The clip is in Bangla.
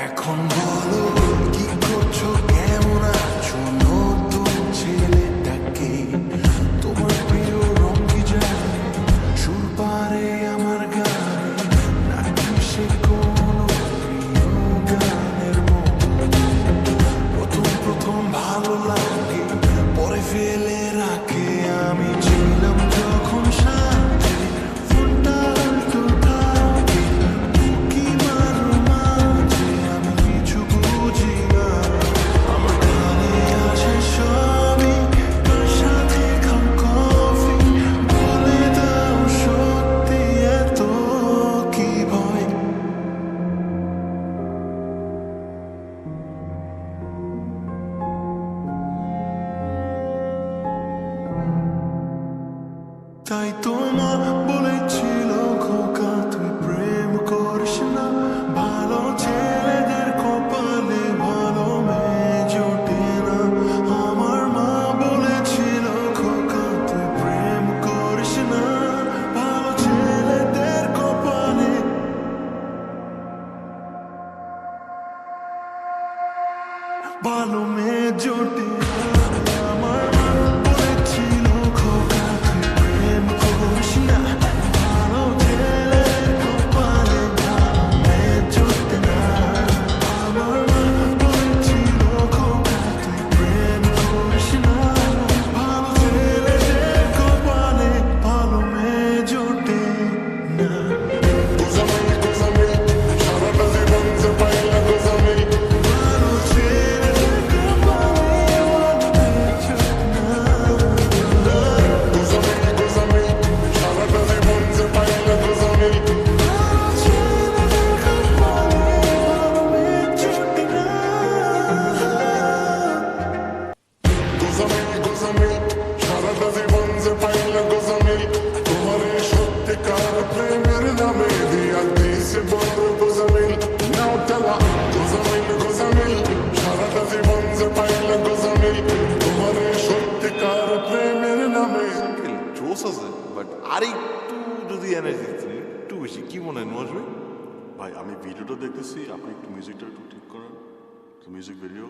এখন বলো কি করছো, কেমন আছো নতুন ছেলেটাকে? তোমার প্রিয় রং কি জানে, সুর পারে আমার গানে, নাকি সে কোনো প্রিয় গানের মতো? প্রথম ভালো লাগে, পরে ফেলে রাখে। আমি ছিলাম যখন সাথে, ফোনটা উল্টো থাকে, কি মারো মাঝে আমি কিছু বুঝি না। আমার কানে আসে সবই, তার সাথে খাও কফি, বলে দাও সত্যি এত কি ভয়? তাই তোমার বলেছিল খোকা তুই প্রেম করিস না, ভালো ছেলেদের কপালে ভালো মেয়ে জোটে না। আমার মা বলেছিল খোকা তুই প্রেম করিস না, ভালো ছেলেদের কপালে ভালো মেয়ে জোটে না। আমার মা বলেছিল খোকা তুই প্রেম করিস না, ভালো ছেলেদের কপালে ভালো মেয়ে জোটে না। আমার মা বলেছিল খোকা তুই প্রেম করিস না, ভালো ছেলেদের কপালে ভালো মেয়ে জোটে না। ভালো ছেলেদের কপালে ভালো মেয়ে জোটে না। বাট আরেকটু যদি এনার্জি দিতেন একটু বেশি, কি মনে হয় নজবে ভাই আমি ভিডিওটা দেখতেছি, আপনি একটু মিউজিকটা একটু ঠিক করেন, মিউজিক ভিডিও।